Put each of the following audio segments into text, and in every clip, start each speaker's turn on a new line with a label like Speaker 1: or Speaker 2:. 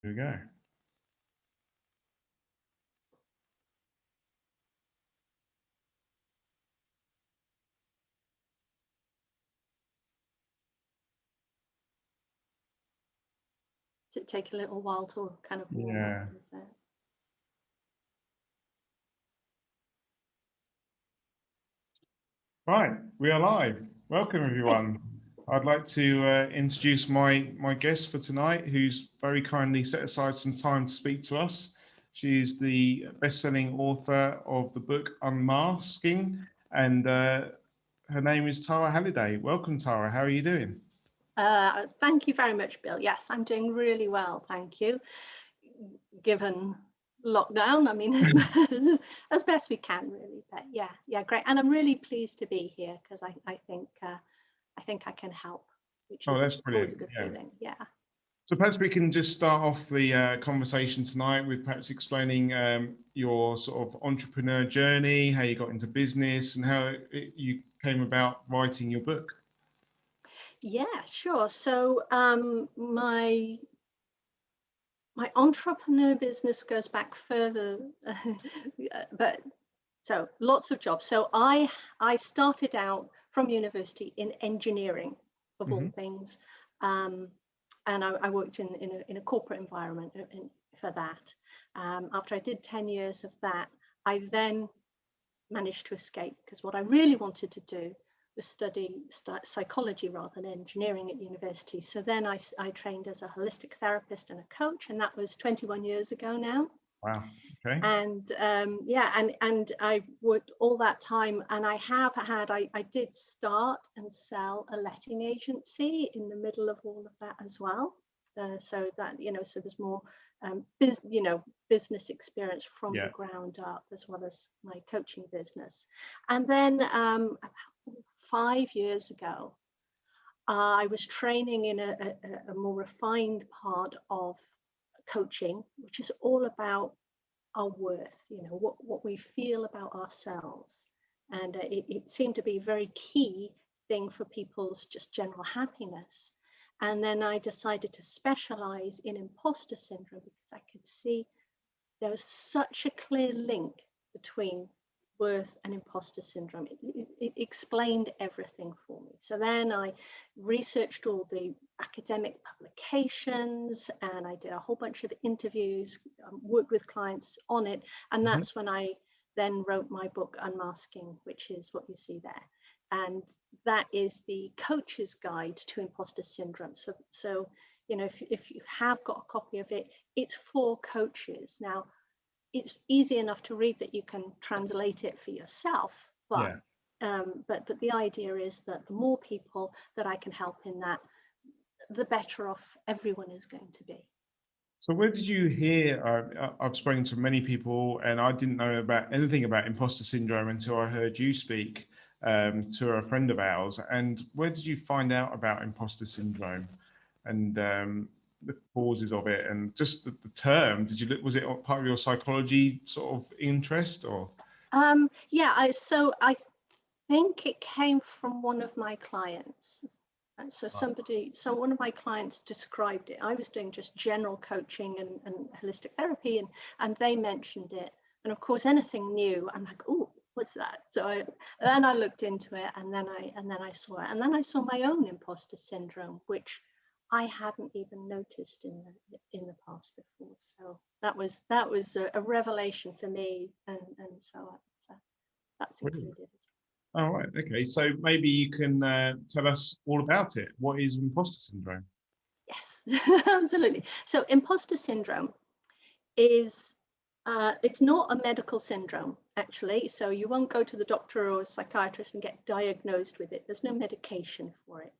Speaker 1: Here we go.
Speaker 2: Does it take a little while to kind of warm
Speaker 1: Yeah.
Speaker 2: up? Is it?
Speaker 1: Right, we are live. Welcome, everyone. I'd like to introduce my guest for tonight, who's very kindly set aside some time to speak to us. She's the best-selling author of the book Unmasking, and her name is Tara Halliday. Welcome, Tara. How are you doing?
Speaker 2: Thank you very much, Bill. Yes, I'm doing really well, thank you. Given lockdown, I mean, as best we can, really. But yeah, great. And I'm really pleased to be here because I think I can help, which
Speaker 1: Oh,
Speaker 2: is
Speaker 1: that's
Speaker 2: always
Speaker 1: brilliant.
Speaker 2: a good
Speaker 1: Yeah.
Speaker 2: feeling. Yeah.
Speaker 1: So perhaps we can just start off the conversation tonight with perhaps explaining your sort of entrepreneur journey, how you got into business, and how you came about writing your book.
Speaker 2: Yeah, sure. So my entrepreneur business goes back further, but so lots of jobs. So I started out from university in engineering, of all things, and I worked in a corporate environment for that. After I did 10 years of that, I then managed to escape because what I really wanted to do was study psychology rather than engineering at university. So then I trained as a holistic therapist and a coach, and that was 21 years ago now.
Speaker 1: Wow. Okay.
Speaker 2: And yeah, and I worked all that time, and I did start and sell a letting agency in the middle of all of that as well. So that, so there's more business experience from
Speaker 1: Yeah.
Speaker 2: the ground up, as well as my coaching business. And then about 5 years ago, I was training in a more refined part of coaching, which is all about our worth, what we feel about ourselves. And it seemed to be a very key thing for people's just general happiness. And then I decided to specialize in imposter syndrome because I could see there was such a clear link between worth and imposter syndrome. It explained everything for me. So then I researched all the academic publications, and I did a whole bunch of interviews, worked with clients on it. And that's when I then wrote my book, Unmasking, which is what you see there. And that is the coach's guide to imposter syndrome. So if you have got a copy of it, it's for coaches. Now, it's easy enough to read that you can translate it for yourself, but
Speaker 1: Yeah.
Speaker 2: but the idea is that the more people that I can help in that, the better off everyone is going to be.
Speaker 1: So where did you hear? I've spoken to many people, and I didn't know about anything about imposter syndrome until I heard you speak to a friend of ours. And where did you find out about imposter syndrome and the causes of it, and just the term? Was it part of your psychology sort of interest, or?
Speaker 2: Yeah, I think it came from one of my clients. And so one of my clients described it. I was doing just general coaching and holistic therapy, and they mentioned it. And of course, anything new, I'm like, oh, what's that? So then I looked into it, and then I saw it, and then I saw my own imposter syndrome, which I hadn't even noticed in the past before. So that was a revelation for me, and so that's included as well.
Speaker 1: All right. Okay. So maybe you can tell us all about it. What is imposter syndrome?
Speaker 2: Yes, absolutely. So imposter syndrome is it's not a medical syndrome, actually. So you won't go to the doctor or a psychiatrist and get diagnosed with it. There's no medication for it.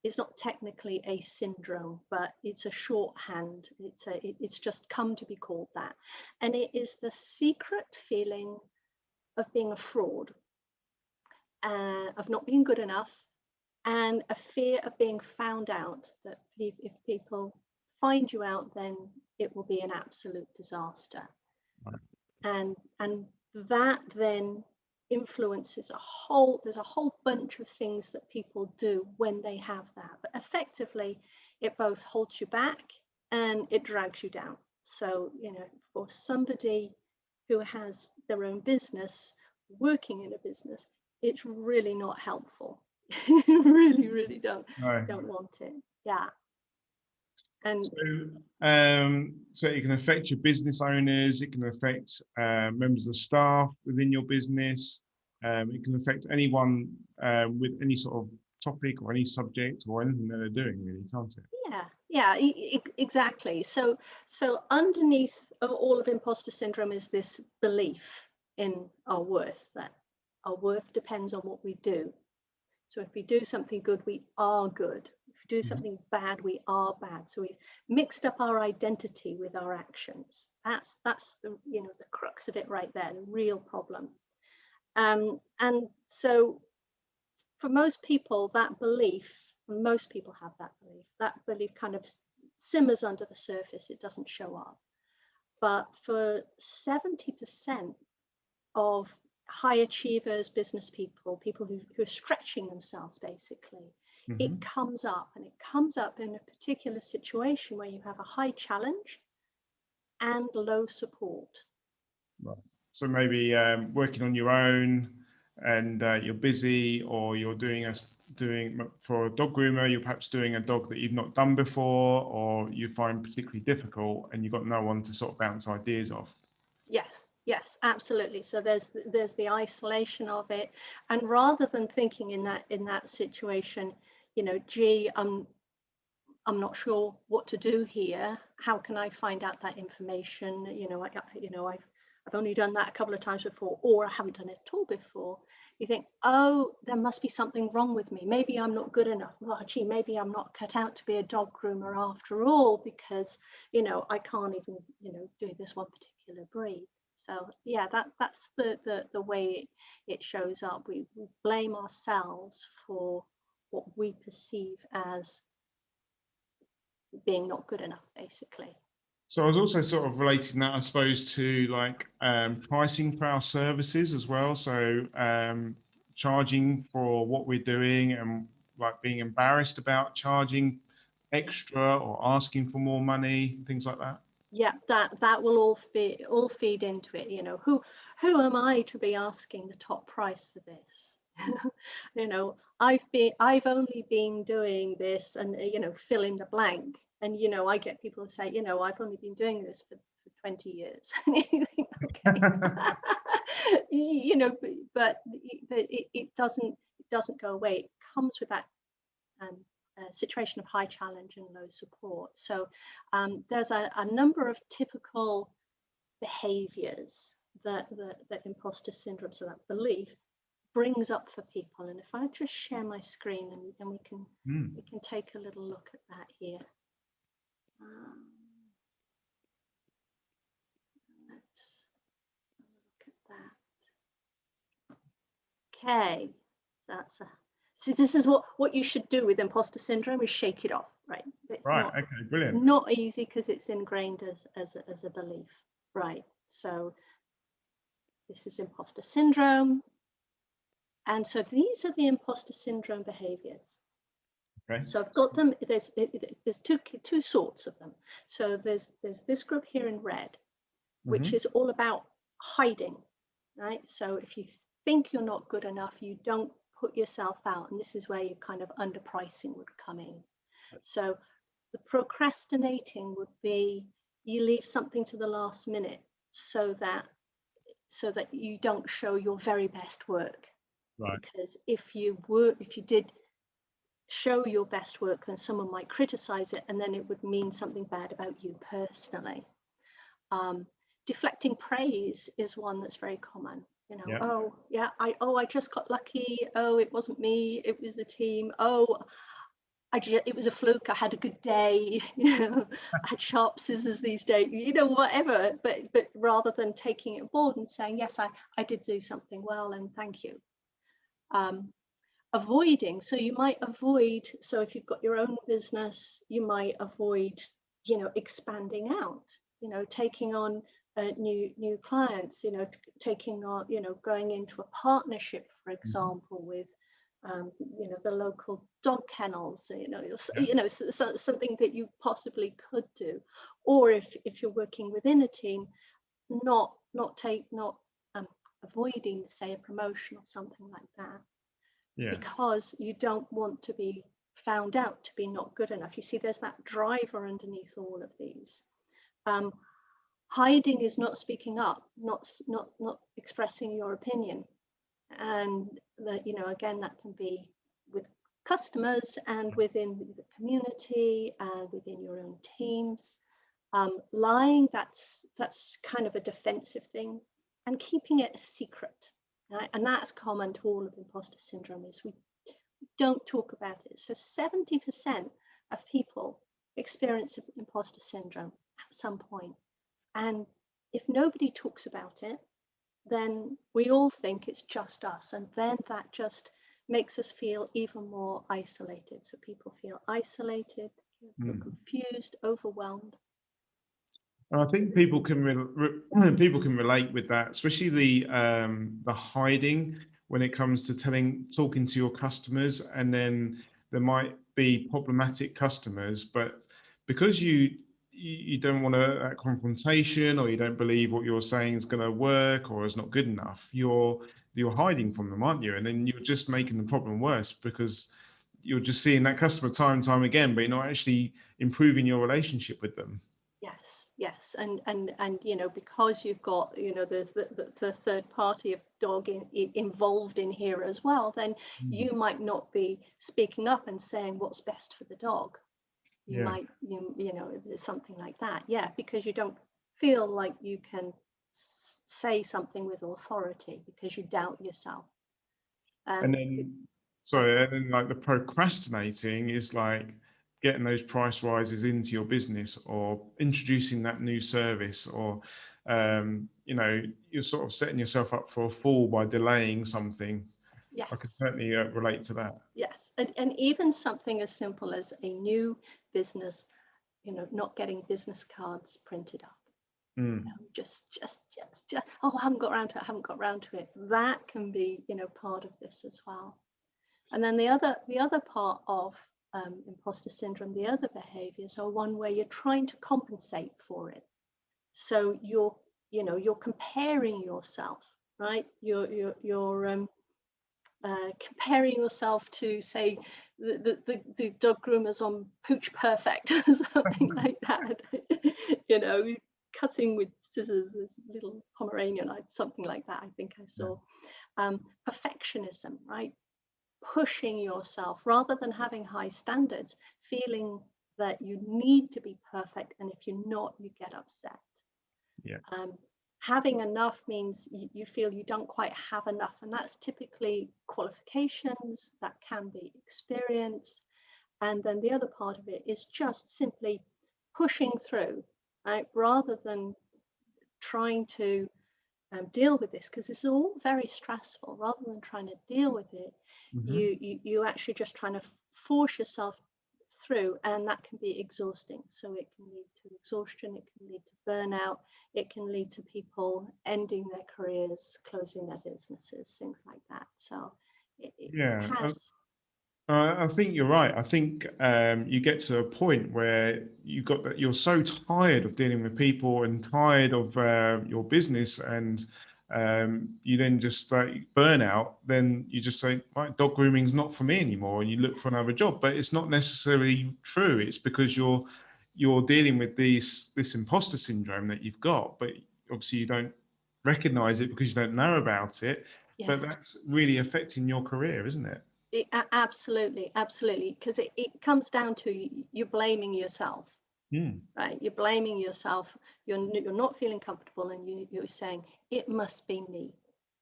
Speaker 2: It's not technically a syndrome, but it's a shorthand. It's just come to be called that. And it is the secret feeling of being a fraud, of not being good enough, and a fear of being found out, that if people find you out, then it will be an absolute disaster. And that then influences there's a whole bunch of things that people do when they have that. But effectively, it both holds you back, and it drags you down. So, for somebody who has their own business, working in a business, it's really not helpful. really don't
Speaker 1: No.
Speaker 2: want it. Yeah. And
Speaker 1: So it can affect your business owners, it can affect members of staff within your business, it can affect anyone with any sort of topic or any subject or anything that they're doing, really, can't it?
Speaker 2: yeah, exactly. So underneath of all of imposter syndrome is this belief in our worth, that our worth depends on what we do. So if we do something good, we are good. If we do something bad, we are bad. So we've mixed up our identity with our actions. That's the the crux of it right there, the real problem. And so for most people, most people have that belief kind of simmers under the surface. It doesn't show up. But for 70% of high achievers, business people who are stretching themselves, basically, it comes up, and it comes up in a particular situation where you have a high challenge and low support.
Speaker 1: Right. So maybe working on your own, and you're busy, or you're doing for a dog groomer, you're perhaps doing a dog that you've not done before, or you find particularly difficult, and you've got no one to sort of bounce ideas off.
Speaker 2: Yes, absolutely. So there's the isolation of it, and rather than thinking in that situation, gee, I'm not sure what to do here. How can I find out that information? I've only done that a couple of times before, or I haven't done it at all before. You think, oh, there must be something wrong with me. Maybe I'm not good enough. Well, gee, maybe I'm not cut out to be a dog groomer after all, because I can't even do this one particular breed. So yeah, that's the way it shows up. We blame ourselves for what we perceive as being not good enough, basically.
Speaker 1: So I was also sort of relating that, I suppose, to like pricing for our services as well. So charging for what we're doing, and like being embarrassed about charging extra or asking for more money, things like that.
Speaker 2: Yeah, that will all feed into it. Who am I to be asking the top price for this? I've only been doing this, and fill in the blank. And I get people to say, I've only been doing this for 20 years. Okay. But it doesn't go away. It comes with that situation of high challenge and low support. So there's a number of typical behaviors that imposter syndrome, so that belief, brings up for people. And if I just share my screen, and we can take a little look at that here. Let's look at that. Okay, see, this is what you should do with imposter syndrome, is shake it off, right? It's
Speaker 1: okay, brilliant.
Speaker 2: Not easy, because it's ingrained as a belief, right? So this is imposter syndrome, and so these are the imposter syndrome behaviors.
Speaker 1: Okay.
Speaker 2: So I've got them. There's two sorts of them. So there's this group here in red, which is all about hiding, right? So if you think you're not good enough, you don't put yourself out, and this is where your kind of underpricing would come in. So the procrastinating would be, you leave something to the last minute so that you don't show your very best work.
Speaker 1: Right.
Speaker 2: Because if you did show your best work, then someone might criticize it, and then it would mean something bad about you personally. Deflecting praise is one that's very common.
Speaker 1: Yeah.
Speaker 2: Oh yeah, I just got lucky. Oh, it wasn't me, it was the team. Oh, it was a fluke. I had a good day. I had sharp scissors these days. Whatever. But rather than taking it aboard and saying, yes, I did do something well, and thank you. Avoiding. So you might avoid. So if you've got your own business, you might avoid, expanding out. Taking on new clients. Taking on, going into a partnership, for example, with the local dog kennels, something that you possibly could do. Or if you're working within a team, not avoiding, say, a promotion or something like that, because you don't want to be found out to be not good enough. You see, there's that driver underneath all of these. Hiding is not speaking up, not expressing your opinion. And that, again, that can be with customers and within the community and within your own teams. Lying, that's kind of a defensive thing, and keeping it a secret, right? And that's common to all of imposter syndrome, is we don't talk about it. So 70% of people experience imposter syndrome at some point. And if nobody talks about it, then we all think it's just us. And then that just makes us feel even more isolated. So people feel isolated, feel confused, overwhelmed.
Speaker 1: I think people can people can relate with that, especially the hiding when it comes to talking to your customers, and then there might be problematic customers, but because you don't want a confrontation, or you don't believe what you're saying is going to work or is not good enough, you're hiding from them, aren't you? And then you're just making the problem worse, because you're just seeing that customer time and time again, but you're not actually improving your relationship with them.
Speaker 2: Yes, and because you've got the third party of dog involved in here as well, then you might not be speaking up and saying what's best for the dog. You might something like that, because you don't feel like you can say something with authority because you doubt yourself.
Speaker 1: And then like the procrastinating is like getting those price rises into your business, or introducing that new service, or you're sort of setting yourself up for a fall by delaying something.
Speaker 2: Yes.
Speaker 1: I could certainly relate to that.
Speaker 2: Yes, and even something as simple as a new business, not getting business cards printed up. Just oh, I haven't got around to it. That can be part of this as well. And then the other part of imposter syndrome, the other behaviors are one where you're trying to compensate for it. So you're comparing yourself, right? You're comparing yourself to, say, the dog groomers on Pooch Perfect or something like that. Cutting with scissors, this little Pomeranian, something like that, I think I saw. Perfectionism, right? Pushing yourself rather than having high standards, feeling that you need to be perfect, and if you're not, you get upset. Having enough means you feel you don't quite have enough, and that's typically qualifications, that can be experience. And then the other part of it is just simply pushing through, right, rather than trying to deal with this, because it's all very stressful. Rather than trying to deal with it, you actually just trying to force yourself through, and that can be exhausting. So it can lead to exhaustion, it can lead to burnout, it can lead to people ending their careers, closing their businesses, things like that. So it has.
Speaker 1: I think you're right. I think you get to a point where you're so tired of dealing with people and tired of your business, and you then just like burnout. Then you just say, right, dog grooming's not for me anymore, and you look for another job. But it's not necessarily true. It's because you're dealing with this imposter syndrome that you've got, but obviously you don't recognize it because you don't know about it. But that's really affecting your career, isn't it?
Speaker 2: Absolutely, because it comes down to you blaming yourself, right? You're blaming yourself. You're not feeling comfortable, and you're saying it must be me,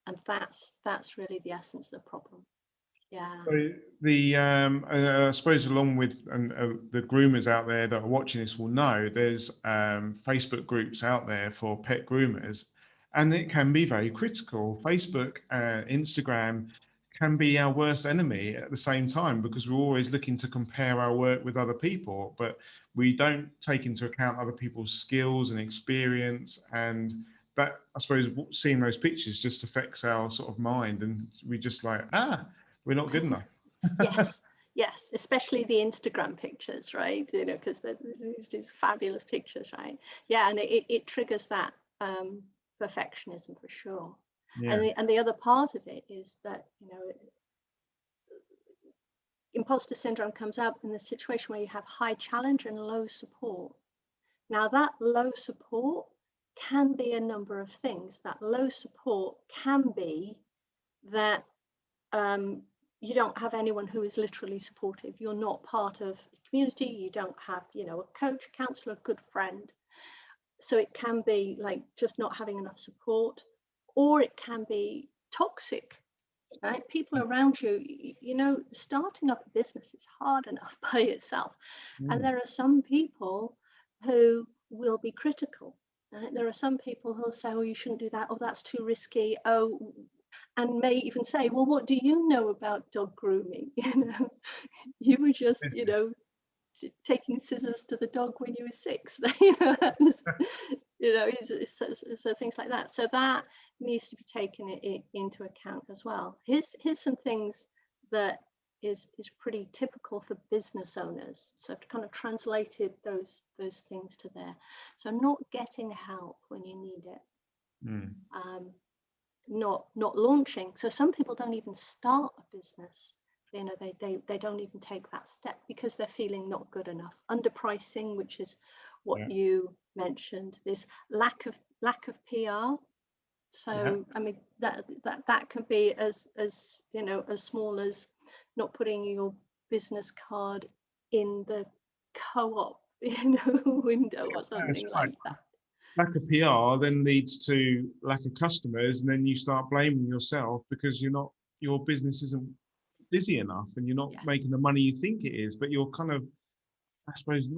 Speaker 2: and that's really the essence of the problem.
Speaker 1: So I suppose along with the groomers out there that are watching this will know, there's Facebook groups out there for pet groomers, and it can be very critical. Facebook, Instagram can be our worst enemy at the same time, because we're always looking to compare our work with other people, but we don't take into account other people's skills and experience. And that, I suppose, seeing those pictures just affects our sort of mind, and we just like, we're not good enough.
Speaker 2: Yes, yes, especially the Instagram pictures, right? Because there's these fabulous pictures, right? Yeah, and it triggers that perfectionism for sure.
Speaker 1: Yeah.
Speaker 2: And the other part of it is that, imposter syndrome comes up in the situation where you have high challenge and low support. Now, that low support can be a number of things. That low support can be that you don't have anyone who is literally supportive. You're not part of a community. You don't have, a coach, a counselor, a good friend. So it can be like just not having enough support, or it can be toxic. Right? People around you, starting up a business is hard enough by itself. And there are some people who will be critical. Right? There are some people who will say, oh, you shouldn't do that. Oh, that's too risky. Oh, and may even say, well, what do you know about dog grooming? You were just,
Speaker 1: Business.
Speaker 2: taking scissors to the dog when you were 6. So things like that. So that needs to be taken into account as well. Here's some things that is pretty typical for business owners. So I've kind of translated those things to there. So not getting help when you need it. Not launching. So some people don't even start a business. They don't even take that step because they're feeling not good enough. Underpricing, which is what you mentioned, this lack of PR. So I mean that can be as small as not putting your business card in the co-op window or something like that.
Speaker 1: Lack of PR then leads to lack of customers, and then you start blaming yourself because your business isn't busy enough, and you're not making the money you think it is. But you're kind of, I suppose,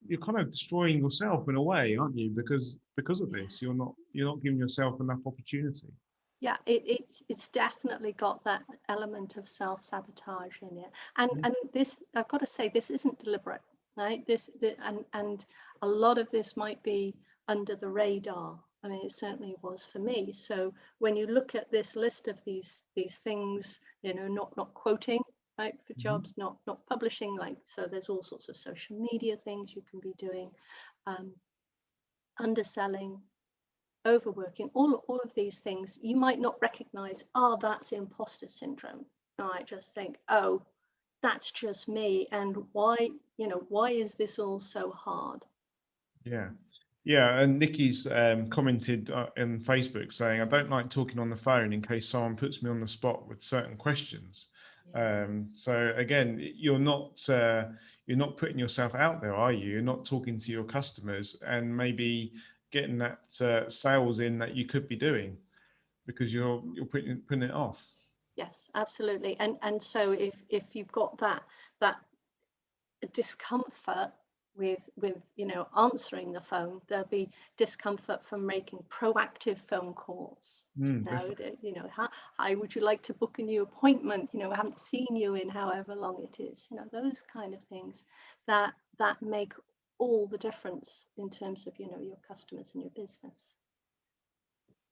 Speaker 1: you're kind of destroying yourself in a way, aren't you? Because of this, you're not giving yourself enough opportunity.
Speaker 2: Yeah, it's definitely got that element of self-sabotage in it, and this, I've got to say, this isn't deliberate, right? And a lot of this might be under the radar. I mean, it certainly was for me. So when you look at this list of these things, not quoting, right, for jobs, not publishing, like, so there's all sorts of social media things you can be doing, underselling, overworking, all of these things, you might not recognize, that's imposter syndrome. You might just think, oh, that's just me, and why is this all so hard?
Speaker 1: Yeah, and Nikki's commented in Facebook saying, I don't like talking on the phone in case someone puts me on the spot with certain questions. So again, you're not putting yourself out there, are you? You're not talking to your customers and maybe getting that sales in that you could be doing because you're putting it off.
Speaker 2: Yes, absolutely. And so if you've got that discomfort with answering the phone, there'll be discomfort from making proactive phone calls. Hi, would you like to book a new appointment? I haven't seen you in however long it is. Those kind of things that make all the difference in terms of your customers and your business.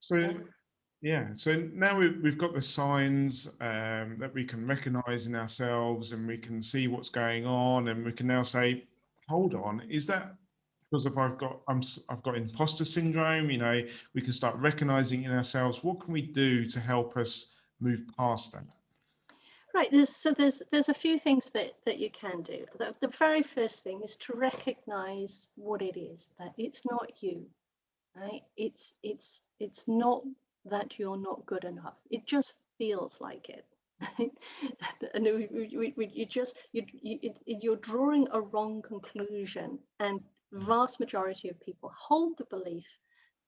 Speaker 1: So so now we've got the signs that we can recognize in ourselves, and we can see what's going on, and we can now say, hold on, is that because if I've got imposter syndrome? We can start recognizing in ourselves. What can we do to help us move past that?
Speaker 2: Right, there's a few things that you can do. The very first thing is to recognize what it is, that it's not you, right? It's not that you're not good enough. It just feels like it. And you're drawing a wrong conclusion, and vast majority of people hold the belief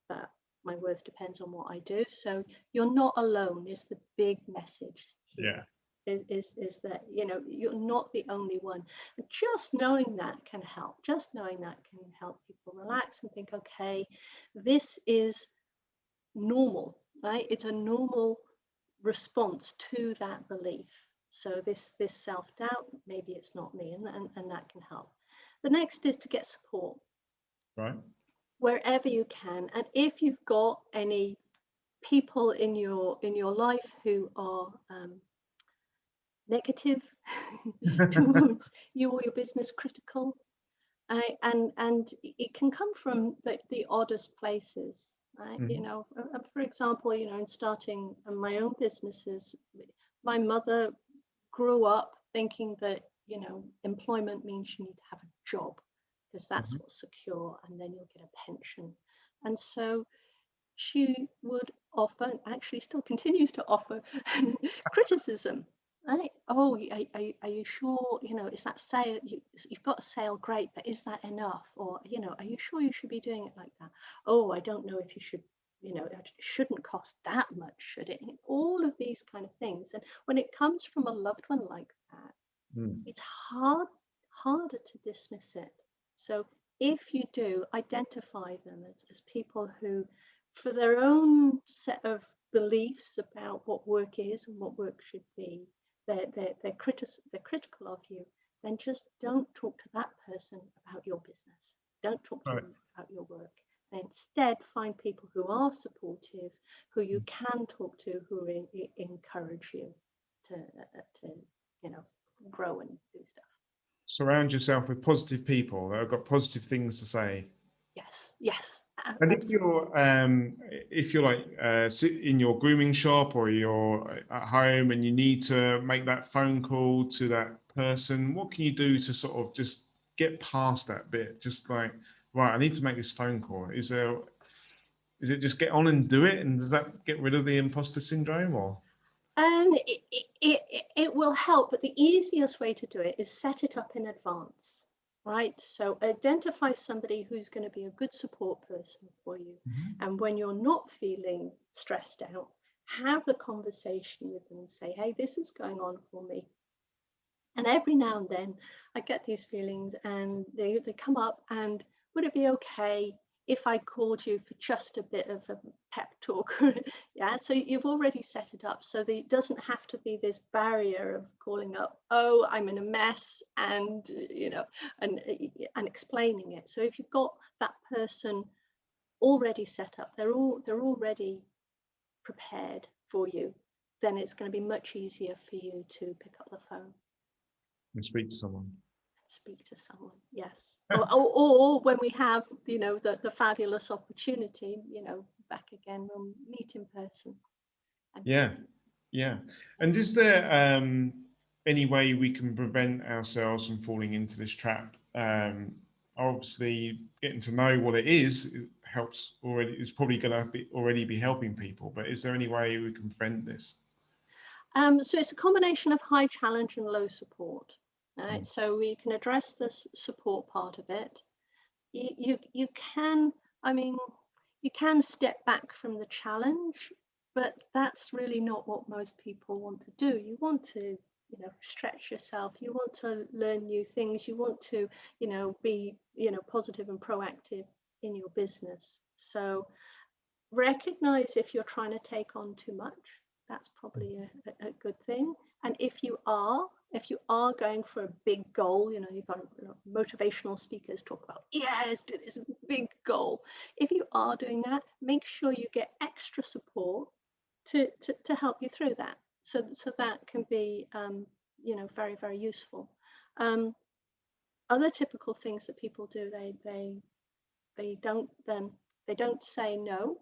Speaker 2: that my worth depends on what I do. So you're not alone is the big message here. Is that you're not the only one. And just knowing that can help. Just knowing that can help people relax and think, okay, this is normal, right? It's a normal response to that belief. So this self-doubt, maybe it's not me, and that can help. The next is to get support.
Speaker 1: Right.
Speaker 2: Wherever you can. And if you've got any people in your life who are negative towards you or your business, critical. And it can come from the oddest places, right?
Speaker 1: Mhm.
Speaker 2: For example, in starting my own businesses, my mother grew up thinking that, employment means you need to have a job because that's
Speaker 1: Mhm.
Speaker 2: what's secure, and then you'll get a pension. And so she would offer, and actually still continues to offer, criticism. Right? Oh, are you sure? Is that sale? You've got a sale, great, but is that enough? Or, are you sure you should be doing it like that? Oh, I don't know if you should. It shouldn't cost that much, should it? All of these kind of things. And when it comes from a loved one like that,
Speaker 1: Mm.
Speaker 2: it's harder to dismiss it. So if you do identify them as people who, for their own set of beliefs about what work is and what work should be, they're critical of you, then just don't talk to that person about your business. Don't talk to
Speaker 1: Right.
Speaker 2: them about your work. Instead, find people who are supportive, who you can talk to, who encourage you to grow and do stuff.
Speaker 1: Surround yourself with positive people that have got positive things to say.
Speaker 2: Yes,
Speaker 1: And
Speaker 2: absolutely.
Speaker 1: if you're like in your grooming shop or you're at home and you need to make that phone call to that person, what can you do to sort of just get past that bit? Just like, right, I need to make this phone call. Is it just get on and do it? And does that get rid of the imposter syndrome or?
Speaker 2: And it will help, but the easiest way to do it is set it up in advance, right? So identify somebody who's going to be a good support person for you.
Speaker 1: Mhm.
Speaker 2: And when you're not feeling stressed out, have a conversation with them and say, hey, this is going on for me. And every now and then I get these feelings and they come up, and would it be okay if I called you for just a bit of a pep talk? Yeah, so you've already set it up so that it doesn't have to be this barrier of calling up, oh, I'm in a mess, and and explaining it. So if you've got that person already set up, they're already prepared for you, then it's going to be much easier for you to pick up the phone.
Speaker 1: And speak to someone.
Speaker 2: Speak to someone, yes. Or when we have, the fabulous opportunity, back again, we'll meet in person.
Speaker 1: Yeah, yeah. And is there any way we can prevent ourselves from falling into this trap? Obviously, getting to know what it is helps already. It's probably going to already be helping people. But is there any way we can prevent this?
Speaker 2: So it's a combination of high challenge and low support. Right?
Speaker 1: Mm.
Speaker 2: So we can address this support part of it. You can, I mean, you can step back from the challenge, but that's really not what most people want to do. You want to, stretch yourself. You want to learn new things. You want to, be, positive and proactive in your business. So recognize if you're trying to take on too much. That's probably a good thing. And if you are going for a big goal, you've got motivational speakers talk about, yes, do this big goal. If you are doing that, make sure you get extra support to help you through that. So that can be very, very useful. Other typical things that people do, they don't say no,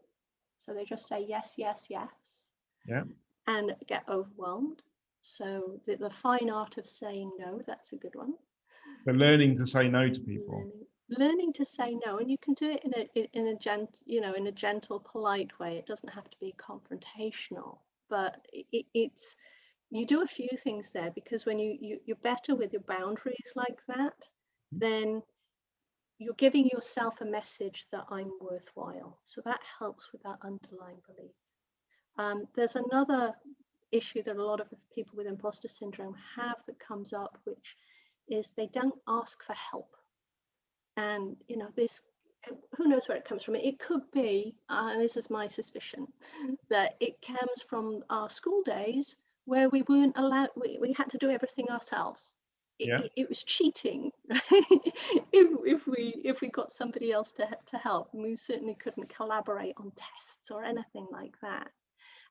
Speaker 2: so they just say yes, yes, yes,
Speaker 1: Yeah.
Speaker 2: and get overwhelmed. So the fine art of saying no, that's a good one.
Speaker 1: But learning to say no to people.
Speaker 2: Learning to say no, and you can do it in a gentle, polite way. It doesn't have to be confrontational, but it's you do a few things there, because when you're better with your boundaries like that, then you're giving yourself a message that I'm worthwhile. So that helps with that underlying belief. There's another issue that a lot of people with imposter syndrome have that comes up, which is they don't ask for help. And, this, who knows where it comes from? It could be, and this is my suspicion, that it comes from our school days where we weren't allowed, we had to do everything ourselves.
Speaker 1: Yeah.
Speaker 2: It was cheating, right? if we got somebody else to help, and we certainly couldn't collaborate on tests or anything like that.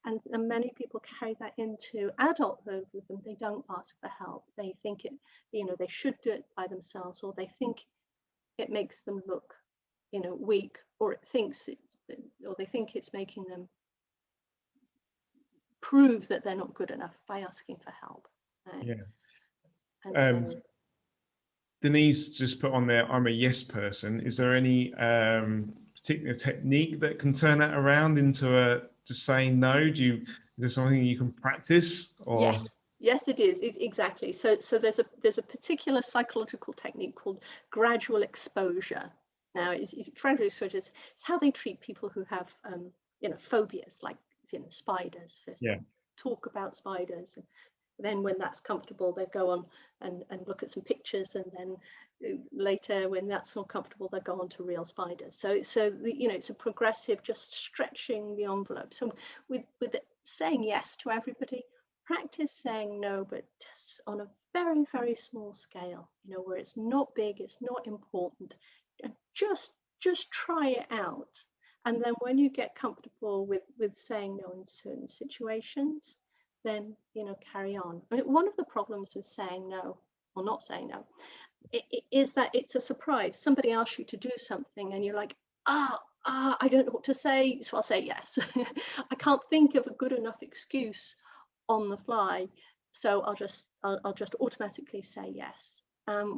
Speaker 2: And many people carry that into adulthood with them. They don't ask for help. They think it, they should do it by themselves, or they think it makes them look, weak, or they think it's making them prove that they're not good enough by asking for help. Right?
Speaker 1: Yeah.
Speaker 2: And so,
Speaker 1: Denise just put on there, I'm a yes person. Is there any particular technique that can turn that around into just saying no? Is there something you can practice? Or
Speaker 2: yes, it is. Exactly. So there's a particular psychological technique called gradual exposure. Now, gradual exposure is how they treat people who have phobias, like spiders. First,
Speaker 1: yeah,
Speaker 2: they talk about spiders, and then when that's comfortable, they go on and look at some pictures, and then later, when that's more comfortable, they go on to real spiders. So it's a progressive, just stretching the envelope. So with saying yes to everybody, practice saying no, but just on a very, very small scale, where it's not big, it's not important. Just try it out. And then when you get comfortable with saying no in certain situations, then, carry on. I mean, one of the problems with saying no, or not saying no, is that it's a surprise. Somebody asks you to do something and you're like, I don't know what to say, so I'll say yes. I can't think of a good enough excuse on the fly, so I'll just automatically say yes.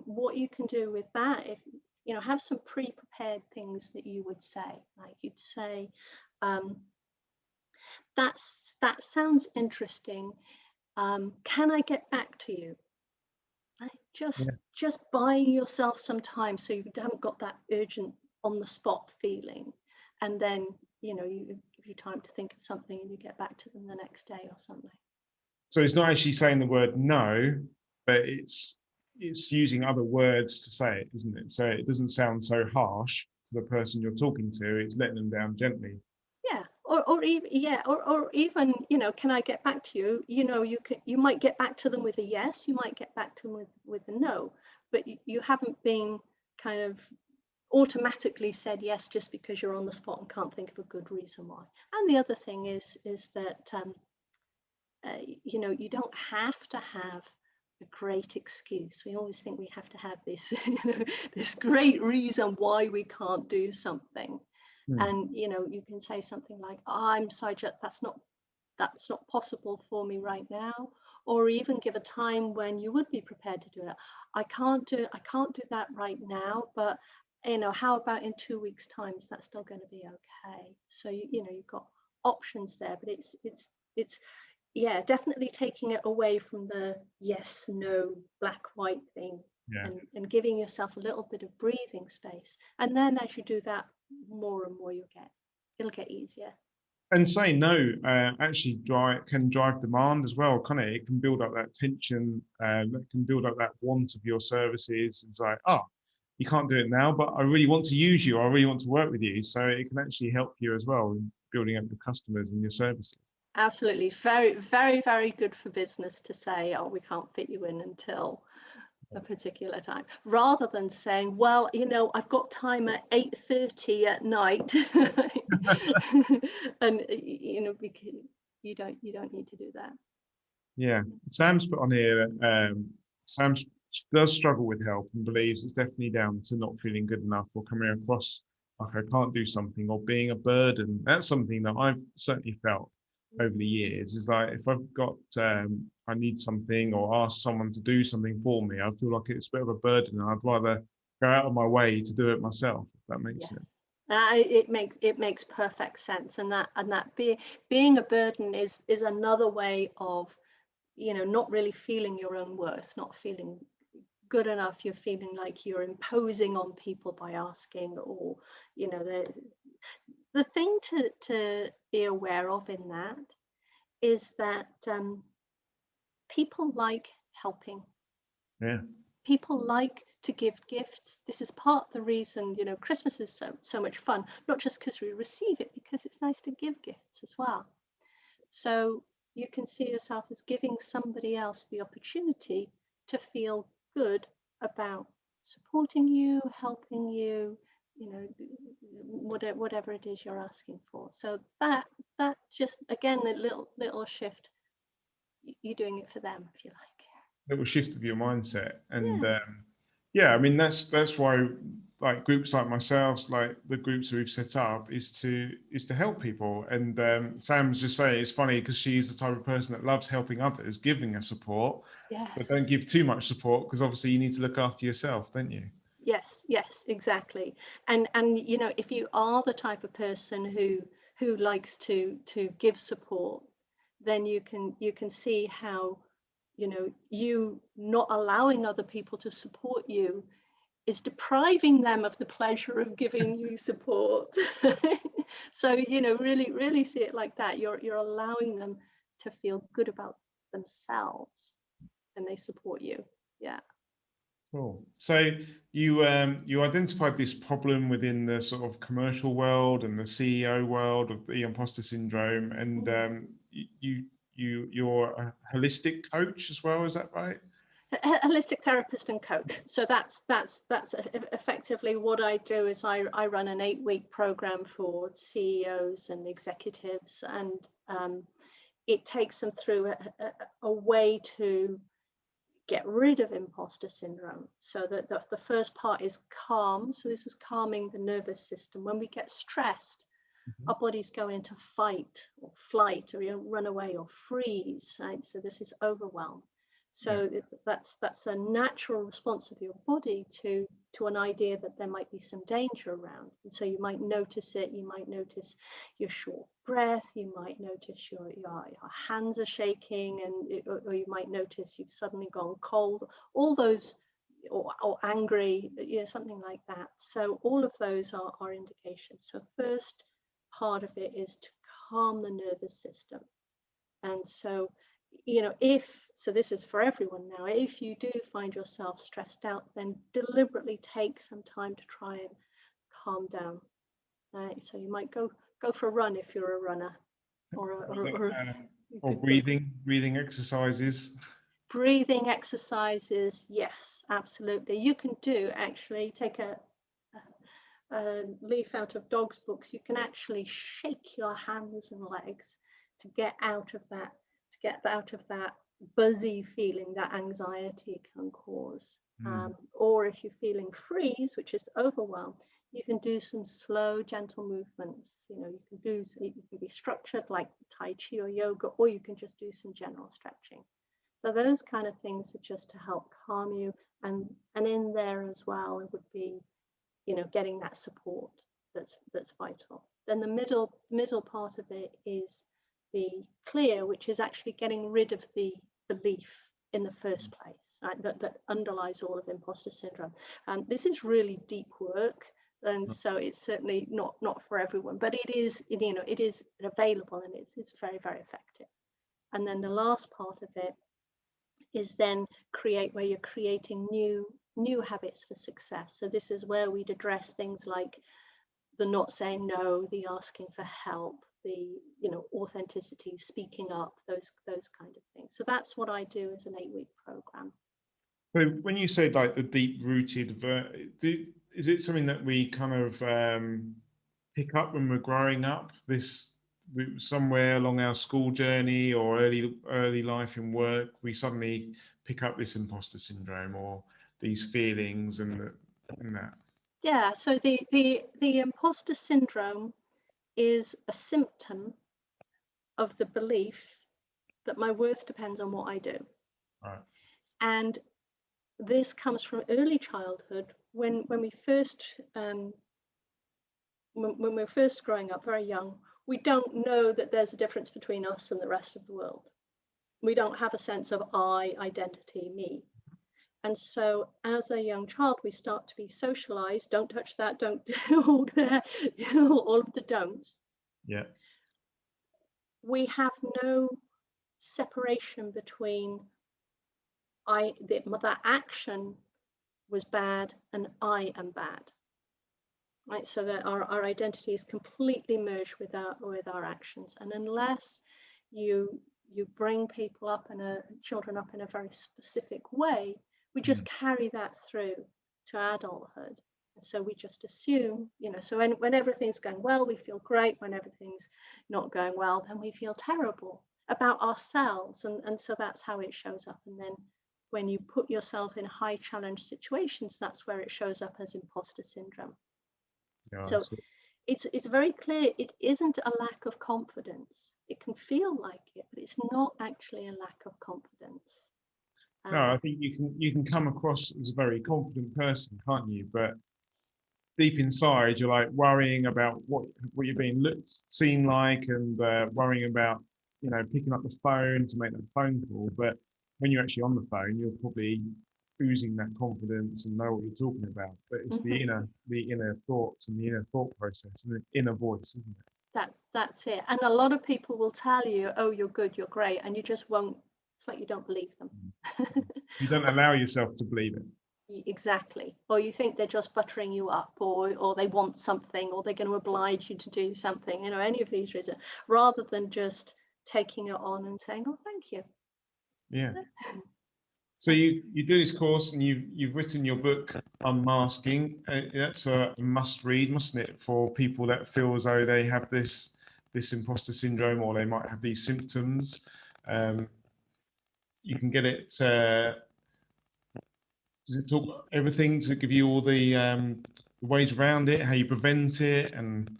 Speaker 2: What you can do with that, if have some pre-prepared things that you would say, like you'd say, that sounds interesting. Can I get back to you? Right? Just buying yourself some time, so you haven't got that urgent on the spot feeling, and then you give you time to think of something and you get back to them the next day or something.
Speaker 1: So it's not actually saying the word no, but it's using other words to say it, isn't it? So it doesn't sound so harsh to the person you're talking to. It's letting them down gently.
Speaker 2: Yeah, or even can I get back to you? You might get back to them with a yes, you might get back to them with a no, but you haven't been kind of automatically said yes just because you're on the spot and can't think of a good reason why. And the other thing is that you don't have to have a great excuse. We always think we have to have this this great reason why we can't do something. And you can say something like, I'm sorry, that's not possible for me right now, or even give a time when you would be prepared to do it. I can't do that right now, but how about in 2 weeks' time? Is that still going to be okay? So you've got options there, but it's definitely taking it away from the yes, no, black, white thing, and giving yourself a little bit of breathing space. And then as you do that more and more, it'll get easier.
Speaker 1: And saying no actually can drive demand as well, can't it? It can build up that tension, that can build up that want of your services. It's like, you can't do it now, but I really want to use you. I really want to work with you. So it can actually help you as well in building up your customers and your services.
Speaker 2: Absolutely. Very, very, very good for business to say, we can't fit you in until a particular time, rather than saying, well, I've got time at 8:30 at night. And you don't need to do that.
Speaker 1: Yeah, Sam's put on here that Sam does struggle with help and believes it's definitely down to not feeling good enough or coming across like I can't do something or being a burden. That's something that I've certainly felt over the years. Is like if I've got I need something or ask someone to do something for me, I feel like it's a bit of a burden, and I'd rather go out of my way to do it myself. If that makes sense.
Speaker 2: It makes perfect sense, and that being a burden is another way of not really feeling your own worth, not feeling good enough. You're feeling like you're imposing on people by asking, or the thing to be aware of in that is that people like helping.
Speaker 1: Yeah.
Speaker 2: People like to give gifts. This is part of the reason Christmas is so much fun, not just because we receive it, because it's nice to give gifts as well. So you can see yourself as giving somebody else the opportunity to feel good about supporting you, helping you, you know, whatever it is you're asking for. So that just, again, a little shift. You're doing it for them, if you like.
Speaker 1: Little shift of your mindset. And
Speaker 2: Yeah.
Speaker 1: yeah, I mean, that's why, like, groups like myself, like the groups we've set up, is to help people. And Sam's just saying it's funny because she's the type of person that loves helping others, giving her support, but
Speaker 2: Yes.
Speaker 1: don't give too much support, because obviously you need to look after yourself, don't you?
Speaker 2: Yes, exactly. And you know, if you are the type of person who likes to give support, then you can see how, you know, you not allowing other people to support you is depriving them of the pleasure of giving you support. So, you know, really see it like that. You're allowing them to feel good about themselves and they support you. Yeah.
Speaker 1: Cool. So you identified this problem within the sort of commercial world and the CEO world of the imposter syndrome, and you're a holistic coach as well. Is that right?
Speaker 2: Holistic therapist and coach. So that's effectively what I do. Is I run an 8-week program for CEOs and executives, and it takes them through a way to get rid of imposter syndrome. So that the first part is calm. So this is calming the nervous system. When we get stressed,
Speaker 1: Mhm.
Speaker 2: our bodies go into fight or flight, or, you know, run away or freeze. Right? So this is overwhelm.
Speaker 1: Yeah.
Speaker 2: So that's a natural response of your body to an idea that there might be some danger around. And so you might notice it. You might notice your short breath. You might notice your hands are shaking, and or you might notice you've suddenly gone cold. All those, or angry, yeah, something like that. So all of those are indications. So first part of it is to calm the nervous system. And so, you know, so this is for everyone now, if you do find yourself stressed out, then deliberately take some time to try and calm down. Right? So you might go for a run if you're a runner, or you
Speaker 1: Or
Speaker 2: could go
Speaker 1: breathing exercises.
Speaker 2: breathing exercises. Yes, absolutely. You can do, actually, take a leaf out of dog's books. You can actually shake your hands and legs to get out of that buzzy feeling that anxiety can cause. Or if you're feeling freeze, which is overwhelm, you can do some slow, gentle movements. You know, you can be structured like Tai Chi or yoga, or you can just do some general stretching. So those kind of things are just to help calm you. And in there as well, it would be, you know, getting that support that's vital. Then the middle part of it is the clear, which is actually getting rid of the belief in the first place, right, that underlies all of imposter syndrome. And this is really deep work, and so it's certainly not for everyone, but it is, you know, it is available, and it's very, very effective. And then the last part of it is then where you're creating new habits for success. So this is where we'd address things like the not saying no, the asking for help, the, you know, authenticity, speaking up, those kind of things. So that's what I do as an 8-week program.
Speaker 1: So when you say like the deep rooted, is it something that we kind of pick up when we're growing up? This somewhere along our school journey or early life in work, we suddenly pick up this imposter syndrome or these feelings and that.
Speaker 2: Yeah, so the imposter syndrome is a symptom of the belief that my worth depends on what I do.
Speaker 1: Right.
Speaker 2: And this comes from early childhood, when we first when we're first growing up, very young. We don't know that there's a difference between us and the rest of the world. We don't have a sense of I, identity, me. And so as a young child, we start to be socialized. Don't touch that, don't do all of the don'ts.
Speaker 1: Yeah.
Speaker 2: We have no separation between that action was bad and I am bad. Right, so that our identity is completely merged with our actions. And unless you bring children up in a very specific way, we just carry that through to adulthood. So we just assume, so when everything's going well, we feel great. When everything's not going well, then we feel terrible about ourselves. And so that's how it shows up. And then when you put yourself in high challenge situations, that's where it shows up as imposter syndrome.
Speaker 1: Yeah,
Speaker 2: So it's very clear it isn't a lack of confidence. It can feel like it, but it's not actually a lack of confidence.
Speaker 1: no, I think you can come across as a very confident person, can't you? But deep inside, you're like worrying about what you're being seen like, and worrying about picking up the phone to make that phone call. But when you're actually on the phone, you're probably oozing that confidence and know what you're talking about. But it's the inner thoughts and the inner thought process and the inner voice, isn't it?
Speaker 2: That's it. And a lot of people will tell you, oh, you're good, you're great, and you just won't. It's like you don't believe them.
Speaker 1: You don't allow yourself to believe it.
Speaker 2: Exactly. Or you think they're just buttering you up, or they want something, or they're going to oblige you to do something, any of these reasons, rather than just taking it on and saying, oh, thank you.
Speaker 1: Yeah. So you do this course, and you've written your book Unmasking. That's a must read, mustn't it, for people that feel as though they have this imposter syndrome, or they might have these symptoms. You can get it. Does it talk everything? Does it give you all the ways around it, how you prevent it, and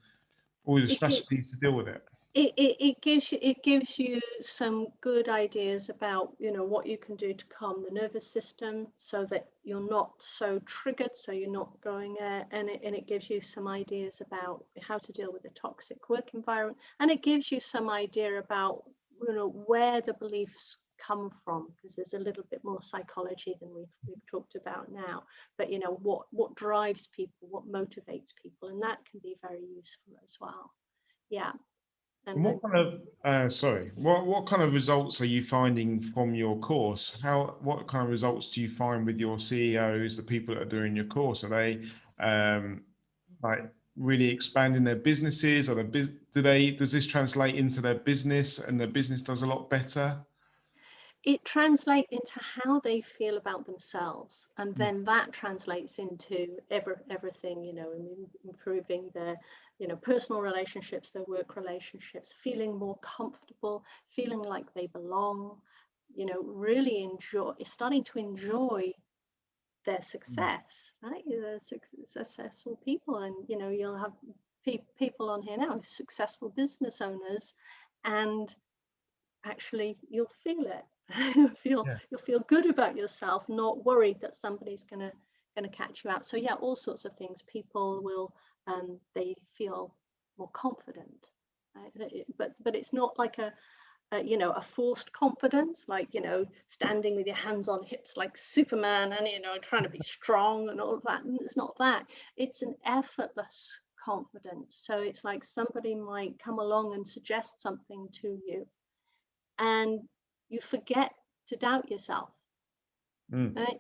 Speaker 1: all the strategies to deal with it?
Speaker 2: It gives you some good ideas about what you can do to calm the nervous system so that you're not so triggered, so you're not going there, and it gives you some ideas about how to deal with a toxic work environment, and it gives you some idea about where the beliefs come from, because there's a little bit more psychology than we've talked about now, but what drives people, what motivates people, and that can be very useful as well. Yeah.
Speaker 1: And what kind of what kind of results are you finding from your course? What kind of results do you find with your CEOs, the people that are doing your course? Are they like really expanding their businesses? Does this translate into their business, and their business does a lot better?
Speaker 2: It translates into how they feel about themselves, and then that translates into everything, improving their personal relationships, their work relationships, feeling more comfortable, feeling like they belong, really starting to enjoy their success, right? They're successful people, and you'll have people on here now, successful business owners, and actually you'll feel it. You'll feel good about yourself, not worried that somebody's gonna catch you out. So yeah, all sorts of things. People will they feel more confident, right? But it's not like a forced confidence, like standing with your hands on hips like Superman, and trying to be strong and all of that. It's not that. It's an effortless confidence. So it's like somebody might come along and suggest something to you, and you forget to doubt yourself.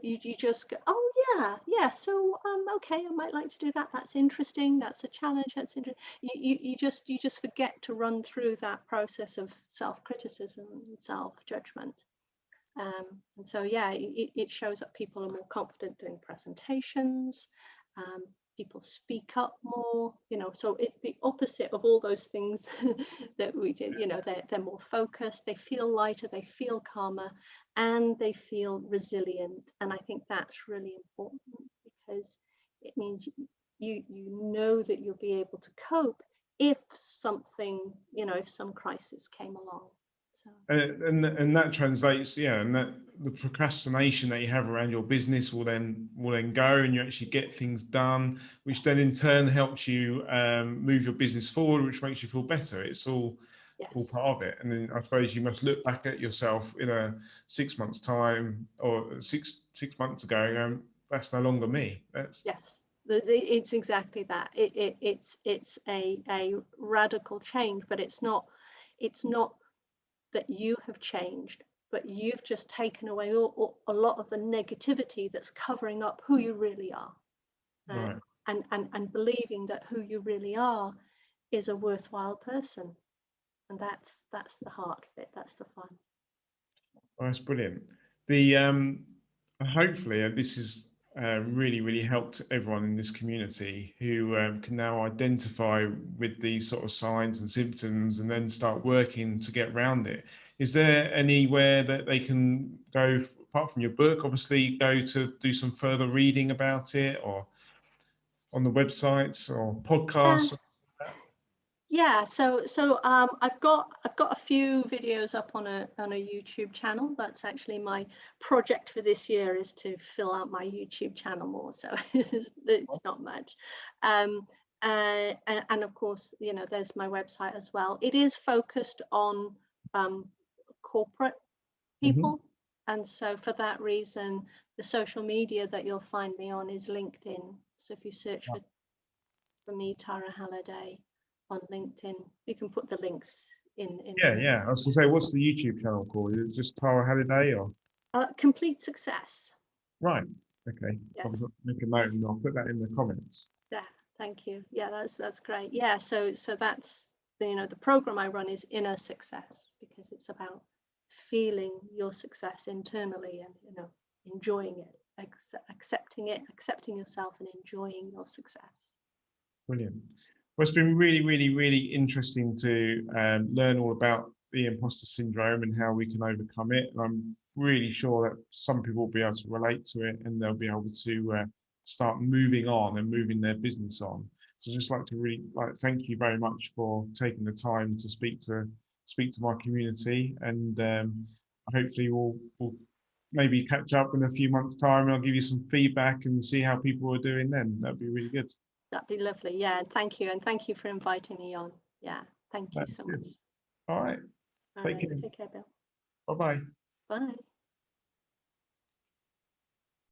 Speaker 2: You just go, oh yeah, so okay, I might like to do that. That's interesting. That's a challenge. That's interesting. You just forget to run through that process of self-criticism and self-judgment. And so yeah, it shows that people are more confident doing presentations. People speak up more, so it's the opposite of all those things that we did. They're more focused, they feel lighter, they feel calmer, and they feel resilient. And I think that's really important, because it means you know that you'll be able to cope if something, if some crisis came along. So.
Speaker 1: And that translates, and that the procrastination that you have around your business will then go, and you actually get things done, which then in turn helps you move your business forward, which makes you feel better. It's all part of it. And then I suppose you must look back at yourself in a 6 months time, or six months ago, that's no longer me.
Speaker 2: It's exactly that. It's a radical change, but it's not that you have changed, but you've just taken away a lot of the negativity that's covering up who you really are.
Speaker 1: Right.
Speaker 2: And believing that who you really are is a worthwhile person. And that's the heart of it. That's the fun.
Speaker 1: Oh, that's brilliant. The hopefully this is really helped everyone in this community who can now identify with these sort of signs and symptoms and then start working to get around it. Is there anywhere that they can go, apart from your book, obviously, go to do some further reading about it, or on the websites or
Speaker 2: Yeah.
Speaker 1: podcasts?
Speaker 2: Yeah, so I've got a few videos up on a YouTube channel. That's actually my project for this year, is to fill out my YouTube channel more. So it's not much, and of course, you know, there's my website as well. It is focused on corporate
Speaker 1: Mhm.
Speaker 2: people, and so for that reason, the social media that you'll find me on is LinkedIn. So if you search for me, Tara Halliday, on LinkedIn. You can put the links in
Speaker 1: Yeah. I was going to say, what's the YouTube channel called? Is it just Tara Halliday, or?
Speaker 2: Complete Success.
Speaker 1: Right. Okay.
Speaker 2: Yes.
Speaker 1: I'll make a note and I'll put that in the comments.
Speaker 2: Yeah. Thank you. Yeah, that's great. Yeah. So that's the program I run is Inner Success, because it's about feeling your success internally and enjoying it, accepting it, accepting yourself, and enjoying your success.
Speaker 1: Brilliant. Well, it's been really interesting to learn all about the imposter syndrome and how we can overcome it. And I'm really sure that some people will be able to relate to it, and they'll be able to start moving on and moving their business on. So I'd just like to really thank you very much for taking the time to speak to my community, and hopefully we'll maybe catch up in a few months' time, and I'll give you some feedback and see how people are doing then. That'd be really good.
Speaker 2: That'd be lovely. Yeah, and thank you for inviting me on. Yeah, thank you
Speaker 1: That's
Speaker 2: so
Speaker 1: good.
Speaker 2: much.
Speaker 1: All right.
Speaker 2: All
Speaker 1: Take
Speaker 2: right,
Speaker 1: care.
Speaker 2: take care, Bill.
Speaker 1: Bye-bye.
Speaker 2: Bye.